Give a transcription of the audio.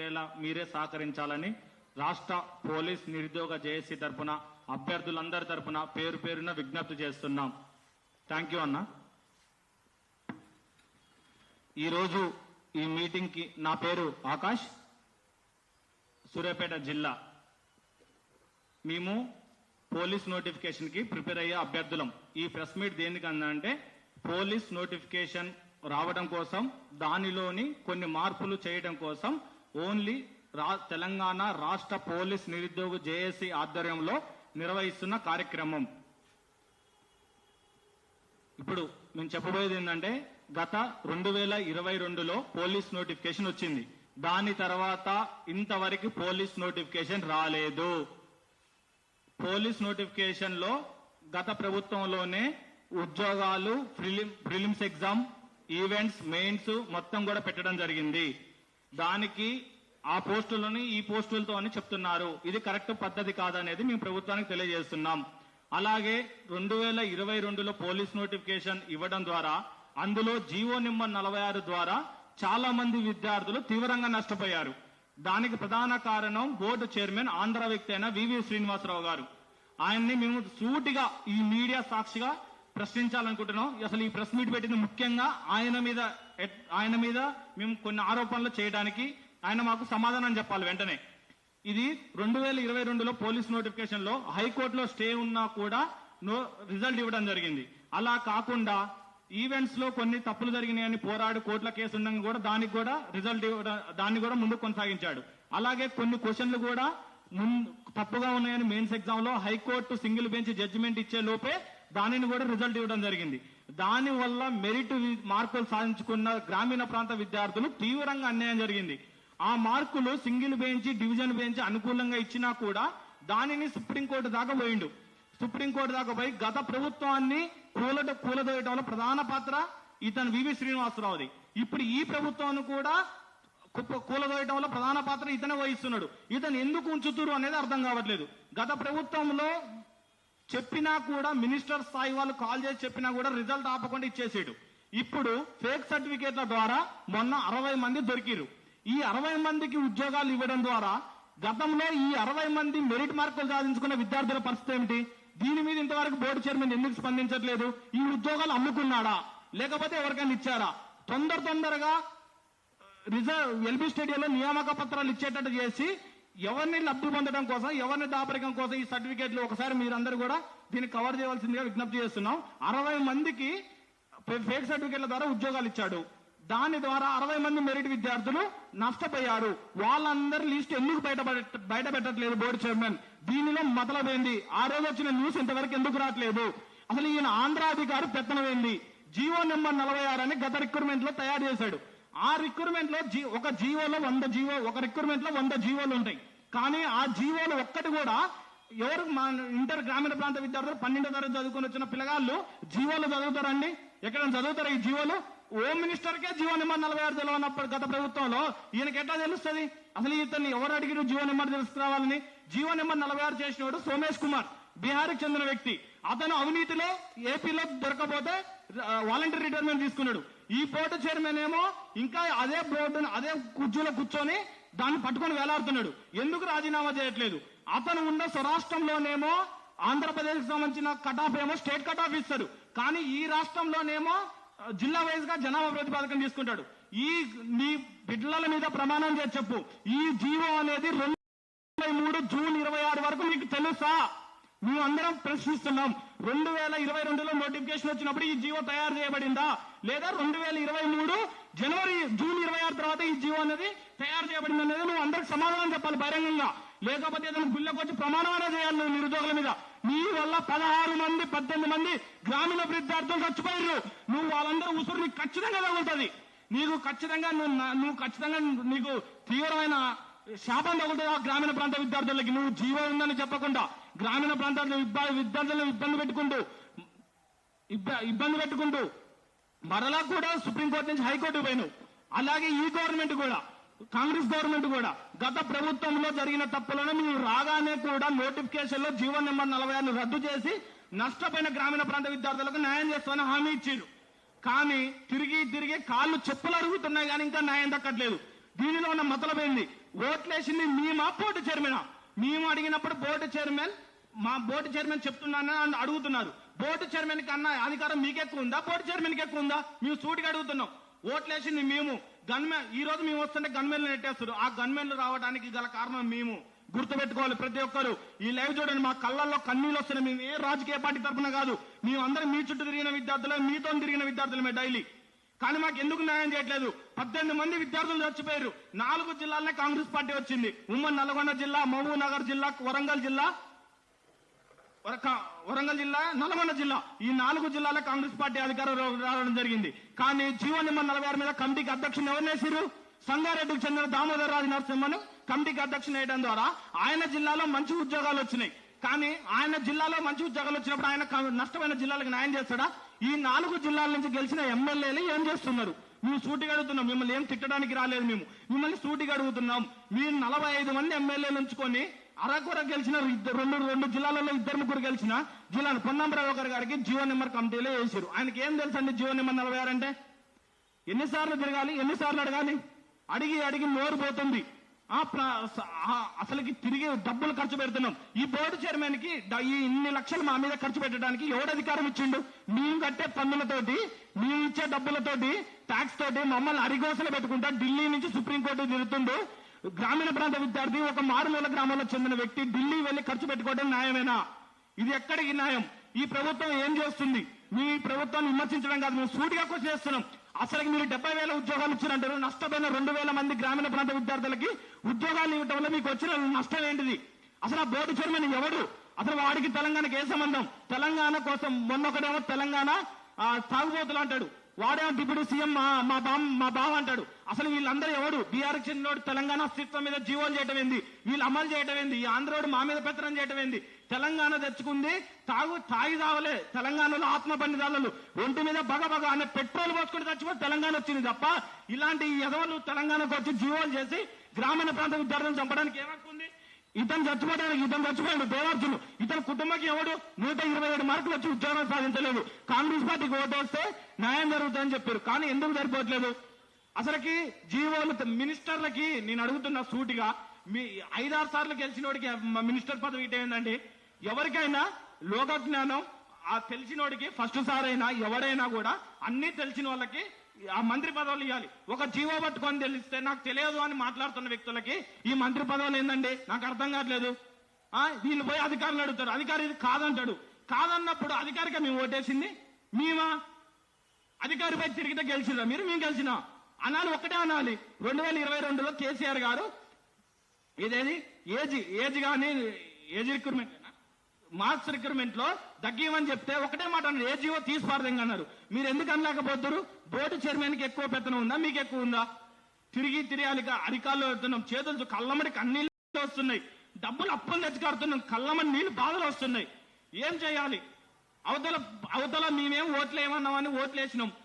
జరిగేలా మీరే సహకరించాలని రాష్ట్ర పోలీస్ నిరుద్యోగ జేఏసీ తరపున అభ్యర్థులందరి తరపున పేరు పేరున విజ్ఞప్తి చేస్తున్నాం. థ్యాంక్ యూ అన్న. ఈరోజు ఈ మీటింగ్కి నా పేరు ఆకాష్, సూర్యాపేట జిల్లా. మేము పోలీస్ నోటిఫికేషన్కి ప్రిపేర్ అయ్యే అభ్యర్థులం. ఈ ప్రెస్ మీట్ దేనికన్నా పోలీస్ నోటిఫికేషన్ రావడం కోసం, దానిలోని కొన్ని మార్పులు చేయడం కోసం ఓన్లీ తెలంగాణ రాష్ట్ర పోలీస్ నిరుద్యోగ జేఏసీ ఆధ్వర్యంలో నిర్వహిస్తున్న కార్యక్రమం. ఇప్పుడు మేము చెప్పబోయేది ఏంటంటే, గత 2022లో పోలీస్ నోటిఫికేషన్ వచ్చింది. దాని తర్వాత ఇంతవరకు పోలీస్ నోటిఫికేషన్ రాలేదు. పోలీస్ నోటిఫికేషన్ లో గత ప్రభుత్వంలోనే ఉద్యోగాలు, ప్రిలిమ్స్ ఎగ్జామ్, ఈవెంట్స్, మెయిన్స్ మొత్తం కూడా పెట్టడం జరిగింది. దానికి ఆ పోస్టులని ఈ పోస్టులతో అని చెప్తున్నారు. ఇది కరెక్ట్ పద్ధతి కాదనేది మేము ప్రభుత్వానికి తెలియజేస్తున్నాం. అలాగే 2022లో పోలీస్ నోటిఫికేషన్ ఇవ్వడం ద్వారా అందులో జీవో నెంబర్ 46 ద్వారా చాలా మంది విద్యార్థులు తీవ్రంగా నష్టపోయారు. దానికి ప్రధాన కారణం బోర్డు చైర్మన్, ఆంధ్ర వ్యక్తి అయిన వివి శ్రీనివాసరావు గారు. ఆయన్ని మేము సూటిగా ఈ మీడియా సాక్షిగా ప్రశ్నించాలనుకుంటున్నాం. అసలు ఈ ప్రెస్ మీట్ పెట్టింది ముఖ్యంగా ఆయన మీద మేము కొన్ని ఆరోపణలు చేయడానికి ఆయన మాకు సమాధానం చెప్పాలి వెంటనే. ఇది 2022లో పోలీస్ నోటిఫికేషన్ లో హైకోర్టులో స్టే ఉన్నా కూడా రిజల్ట్ ఇవ్వడం జరిగింది. అలా కాకుండా ఈవెంట్స్ లో కొన్ని తప్పులు జరిగినాయని పోరాడు కోర్టుల కేసు ఉండగా కూడా దానికి కూడా రిజల్ట్ ఇవ్వడం, దాన్ని కూడా ముందుకు కొనసాగించాడు. అలాగే కొన్ని క్వశ్చన్లు కూడా తప్పుగా ఉన్నాయని మెయిన్స్ ఎగ్జామ్ లో హైకోర్టు సింగిల్ బెంచ్ జడ్జిమెంట్ ఇచ్చే లోపే దానిని కూడా రిజల్ట్ ఇవ్వడం జరిగింది. దాని వల్ల మెరిట్ మార్కులు సాధించుకున్న గ్రామీణ ప్రాంత విద్యార్థులు తీవ్రంగా అన్యాయం జరిగింది. ఆ మార్కులు సింగిల్ బెంచ్, డివిజన్ బెంచ్ అనుకూలంగా ఇచ్చినా కూడా దానిని సుప్రీంకోర్టు దాకా పోయిండు. సుప్రీంకోర్టు దాకా పోయి గత ప్రభుత్వాన్ని కూలదోయటంలో ప్రధాన పాత్ర ఇతను వివి శ్రీనివాసరావుది. ఇప్పుడు ఈ ప్రభుత్వాన్ని కూడా కూలదోయటంలో ప్రధాన పాత్ర ఇతనే వహిస్తున్నాడు. ఇతను ఎందుకు ఉంచుతురు అనేది అర్థం కావట్లేదు. గత ప్రభుత్వంలో చెప్పినా కూడా మినిస్టర్ స్థాయి వాళ్ళు కాల్ చేసి చెప్పినా కూడా రిజల్ట్ ఆపకుండా ఇచ్చేసాడు. ఇప్పుడు ఫేక్ సర్టిఫికేట్ల ద్వారా మొన్న 60 మంది దొరికిరు. ఈ 60 మందికి ఉద్యోగాలు ఇవ్వడం ద్వారా గతంలో ఈ 60 మంది మెరిట్ మార్కులు సాధించుకున్న విద్యార్థుల పరిస్థితి ఏమిటి? దీని మీద ఇంతవరకు బోర్డు చైర్మన్ ఎందుకు స్పందించట్లేదు? ఈ ఉద్యోగాలు అమ్ముకున్నాడా లేకపోతే ఎవరికైనా ఇచ్చారా? తొందరగా ఎల్బీ స్టేడియంలో నియామక పత్రాలు ఇచ్చేటట్టు చేసి ఎవరిని లబ్ధి పొందడం కోసం, ఎవరిని దాపరికం కోసం ఈ సర్టిఫికేట్లు ఒకసారి మీరందరూ కూడా దీన్ని కవర్ చేయవలసిందిగా విజ్ఞప్తి చేస్తున్నాం. 60 మందికి ఫేక్ సర్టిఫికేట్ల ద్వారా ఉద్యోగాలు ఇచ్చాడు. దాని ద్వారా 60 మంది మెరిట్ విద్యార్థులు నష్టపోయారు. వాళ్ళందరి లిస్ట్ ఎందుకు బయట పెట్టట్లేదు బోర్డు చైర్మన్? దీనిలో మతలబేంది? ఆ రోజు వచ్చిన న్యూస్ ఇంతవరకు ఎందుకు రావట్లేదు? అసలు ఈయన ఆంధ్ర అధికారి పెత్తనమైంది. జీవో నెంబర్ 46 అని గత రిక్రూట్మెంట్ లో తయారు చేశాడు. ఆ రిక్రూట్మెంట్ లో ఒక జీవోలో 100 జీవోలు ఉంటాయి. కానీ ఆ జీవోలు ఒక్కటి కూడా ఎవరు ఇంటర్ గ్రామీణ ప్రాంత విద్యార్థులు 12వ తరగతి చదువుకుని వచ్చిన పిల్లగాళ్ళు జీవోలు చదువుతారండి? ఎక్కడైనా చదువుతారా ఈ జీవోలు? హోమ్ మినిస్టర్ కే జీవో నెంబర్ 46 తెలియనప్పుడు గత ప్రభుత్వంలో ఈయనకి ఎట్లా తెలుస్తుంది? అసలు ఇతన్ని ఎవరు అడిగిన జీవో నెంబర్ తెలుసుకురావాలని? జీవో నెంబర్ 46 చేసినోడు సోమేష్ కుమార్, బీహార్కి చెందిన వ్యక్తి. అతను అవినీతిలో ఏపీలో దొరకపోతే వాలంటీర్ రిటైర్మెంట్ తీసుకున్నాడు. ఈ బోర్డు చైర్మన్ ఏమో ఇంకా అదే బోర్డును అదే కుర్చీలో కూర్చొని దాన్ని పట్టుకొని వేలాడుతున్నాడు. ఎందుకు రాజీనామా చేయట్లేదు? అతను ఉన్న స్వరాష్ట్రంలోనేమో ఆంధ్రప్రదేశ్ కి సంబంధించిన కటాఫ్ ఏమో స్టేట్ కటాఫ్ ఇస్తారు. కానీ ఈ రాష్ట్రంలోనేమో జిల్లా వైజ్ గా జనాభా ప్రతిపాదకం తీసుకుంటాడు. నీ బిడ్డల మీద ప్రమాణం చేసి చెప్పు, ఈ జీవో అనేది 2023 జూన్ 26 వరకు మీకు తెలుసా? మేము అందరం ప్రశ్నిస్తున్నాం. 2022లో నోటిఫికేషన్ వచ్చినప్పుడు ఈ జీవో తయారు చేయబడిందా లేదా 2023 జూన్ 26 తర్వాత ఈ జీవో అనేది తయారు చేయబడింది అనేది నువ్వు అందరికి సమాధానం చెప్పాలి బహిరంగంగా. లేకపోతే ఏదైనా గుళ్ళకి వచ్చి ప్రమాణమైనా చేయాలి నువ్వు నిరుద్యోగుల మీద. నీ వల్ల 18 మంది గ్రామీణ విద్యార్థులు చచ్చిపోయారు. నువ్వు వాళ్ళందరూ ఉసురు నీకు ఖచ్చితంగా తగులుతుంది. నీకు ఖచ్చితంగా నీకు తీవ్రమైన శాపం తగులుతుంది ఆ గ్రామీణ ప్రాంత విద్యార్థులకి. నువ్వు జీవో ఉందని చెప్పకుండా గ్రామీణ ప్రాంతాల్లో విద్యార్థులను ఇబ్బంది పెట్టుకుంటూ మరలా కూడా సుప్రీంకోర్టు నుంచి హైకోర్టు పోయినావు. అలాగే ఈ గవర్నమెంట్ కూడా, కాంగ్రెస్ గవర్నమెంట్ కూడా గత ప్రభుత్వంలో జరిగిన తప్పులను మీరు రాగానే కూడా నోటిఫికేషన్ లో జీవో నెంబర్ 46 రద్దు చేసి నష్టపోయిన గ్రామీణ ప్రాంత విద్యార్థులకు న్యాయం చేస్తామని హామీ ఇచ్చారు. కానీ తిరిగి కాళ్ళు చెప్పులు అరుగుతున్నాయి కానీ ఇంకా న్యాయం దక్కట్లేదు. దీనిలో ఉన్న మతలబేంది? ఓట్లేసింది మేమా బోర్డు చైర్మన్? మేము అడిగినప్పుడు బోర్డు చైర్మన్ మా బోర్డు చైర్మన్ చెప్తున్నానని అడుగుతున్నారు. బోర్డు చైర్మన్ కన్నా అధికారం మీకెక్కువ ఉందా, బోర్డు చైర్మన్కి ఎక్కువ ఉందా? మేము సూటిగా అడుగుతున్నాం. ఓట్లేసింది మేము. గన్మెన్ ఈ రోజు మేము వస్తుంటే గన్మెన్లు నెట్టేస్తారు. ఆ గన్మెన్లు రావడానికి గల కారణం మేము. గుర్తుపెట్టుకోవాలి ప్రతి ఒక్కరు. ఈ లైవ్ చూడండి, మా కళ్ళల్లో కన్నీళ్ళు వస్తున్నాయి. మేము ఏ రాజకీయ పార్టీ తరఫున కాదు, మేము అందరం మీ చుట్టూ తిరిగిన విద్యార్థులే, మీతో తిరిగిన విద్యార్థులమే డైలీ. కానీ మాకు ఎందుకు న్యాయం చేయట్లేదు? 18 మంది విద్యార్థులు చచ్చిపోయారు. 4 జిల్లాలనే కాంగ్రెస్ పార్టీ వచ్చింది. ఉమ్మడి నల్గొండ జిల్లా, మహబూబ్ నగర్ జిల్లా, వరంగల్ జిల్లా, నల్గొండ జిల్లా, ఈ 4 జిల్లాల కాంగ్రెస్ పార్టీ అధికారం రావడం జరిగింది. కానీ జీవో నెంబర్ 46 మీద కమిటీకి అధ్యక్షుని ఎవరు వేసారు? సంగారెడ్డికి చెందిన దామోదర్ రాజు నరసింహను కమిటీకి అధ్యక్షుని వేయడం ద్వారా ఆయన జిల్లాలో మంచి ఉద్యోగాలు వచ్చినాయి. కానీ ఆయన జిల్లాలో మంచి ఉద్యోగాలు వచ్చినప్పుడు ఆయన నష్టమైన జిల్లాలకు న్యాయం చేస్తాడా? ఈ 4 జిల్లాల నుంచి గెలిచిన ఎమ్మెల్యేలు ఏం చేస్తున్నారు? మేము సూటిగా అడుగుతున్నాం. మిమ్మల్ని ఏం తిట్టడానికి రాలేదు, మేము మిమ్మల్ని సూటిగా అడుగుతున్నాం. మీరు 45 మంది ఎమ్మెల్యేలు ఉంచుకొని అరకొర గెలిచిన రెండు జిల్లాలలో 2-3 గెలిచిన జిల్లాను పొన్నం ప్రభాకర్ గారికి జీవో నెంబర్ కమిటీలో వేసారు. ఆయనకి ఏం తెలుసండి జీవో నెంబర్ 46 అంటే? ఎన్నిసార్లు తిరగాలి, ఎన్నిసార్లు అడగాలి? అడిగి అడిగి నోరు పోతుంది. అసలుకి తిరిగి డబ్బులు ఖర్చు పెడుతున్నాం. ఈ బోర్డు చైర్మన్ కి ఈ ఇన్ని లక్షలు మా మీద ఖర్చు పెట్టడానికి ఎవడు అధికారం ఇచ్చిండు? మేము కట్టే పన్నులతోటి, మేము ఇచ్చే డబ్బులతోటి, ట్యాక్స్ తోటి మమ్మల్ని అరిగోసలు పెట్టుకుంటా ఢిల్లీ నుంచి సుప్రీంకోర్టు తిరుగుతుండు. గ్రామీణ ప్రాంత విద్యార్థి, ఒక మారుమూల గ్రామంలో చెందిన వ్యక్తి ఢిల్లీ వెళ్లి ఖర్చు పెట్టుకోవడం న్యాయమేనా? ఇది ఎక్కడికి న్యాయం? ఈ ప్రభుత్వం ఏం చేస్తుంది? మీ ప్రభుత్వాన్ని విమర్శించడం కాదు, మేము సూటిగా క్వశ్చన్ చేస్తున్నాం. అసలు మీరు 70,000 ఉద్యోగాలు ఇచ్చారంటారు. నష్టపోయిన 2,000 మంది గ్రామీణ ప్రాంత విద్యార్థులకి ఉద్యోగాలు ఇవ్వటం వల్ల మీకు వచ్చిన నష్టం ఏంటిది? అసలు ఆ బోర్డు చైర్మన్ ఎవడు? అసలు వాడికి తెలంగాణకి ఏ సంబంధం? తెలంగాణ కోసం మొన్నొకడేమో తెలంగాణ తాగుబోతులు అంటాడు, వాడేమో డిప్యూటీ సీఎం మా బావ అంటాడు. అసలు వీళ్ళందరూ ఎవడు? బీఆర్ చెందినోడు తెలంగాణ అస్తిత్వం మీద జీవోలు చేయటం ఏంది? వీళ్ళు అమలు చేయటం ఏంది? ఈ ఆంధ్రోడు మా మీద పెత్తనం చేయటం ఏంది? తెలంగాణ తెచ్చుకుంది తాగి తావలే. తెలంగాణలో ఆత్మ బండిదారులు ఒంటి మీద బగబగ అనే పెట్రోల్ పోసుకుంటే చచ్చిపోతే తెలంగాణ వచ్చింది తప్ప ఇలాంటి ఎదవలు తెలంగాణకు వచ్చి జీవోలు చేసి గ్రామీణ ప్రాంత విద్యార్థులను చంపడానికి ఏమనుకుంది? ఇతను చచ్చిపోయాడు దేవార్జును. ఇతని కుటుంబానికి ఎవడు? 127 మార్కులు వచ్చి ఉద్యోగం సాధించలేదు. కాంగ్రెస్ పార్టీకి ఓటేస్తే న్యాయం జరుగుతుందని చెప్పారు. కానీ ఎందుకు సరిపోవట్లేదు? అసలుకి జీవోలు మినిస్టర్లకి నేను అడుగుతున్న సూటిగా, మీ 5-6 సార్లు గెలిచినోడికి మినిస్టర్ పదవి ఏంటండి? ఎవరికైనా లోక జ్ఞానం తెలిసినోడికి ఫస్ట్ సార్ అయినా ఎవడైనా కూడా అన్ని తెలిసిన వాళ్ళకి ఆ మంత్రి పదవులు ఇవ్వాలి. ఒక జీవో పట్టుకొని తెలిస్తే నాకు తెలియదు అని మాట్లాడుతున్న వ్యక్తులకి ఈ మంత్రి పదవులు ఏందండి? నాకు అర్థం కావట్లేదు. వీళ్ళు పోయి అధికారులు అడుగుతారు, అధికారి ఇది కాదంటాడు. కాదన్నప్పుడు అధికారిగా మేము ఓటేసింది మేమా? అధికారిపై తిరిగితే గెలిచిరా మీరు? మేము గెలిచినా అనాలి, ఒకటే అనాలి. 2022లో కేసీఆర్ గారు ఇదేది ఏజ్ కానీ ఏజ్ రిక్రూట్మెంట్ మార్క్స్ రిక్రూట్మెంట్ లో తగ్గిమని చెప్తే ఒకటే మాట అన్నారు, ఏ జీవో తీసిపారదంగా అన్నారు. మీరు ఎందుకు అనలేకపోతారు? బోర్డు చైర్మన్ కి ఎక్కువ పెత్తనం ఉందా, మీకు ఎక్కువ ఉందా? తిరిగి అరికాల్లో వెళ్తున్నాం, చేతులు కళ్ళమడి కన్నీళ్ళు వస్తున్నాయి, డబ్బులు అప్పులు తెచ్చి కడుతున్నాం, కళ్ళమడి నీళ్ళు బాధలు వస్తున్నాయి. ఏం చేయాలి? అవతల మేమేం ఓట్లు ఏమన్నామని ఓట్లు వేసినాం.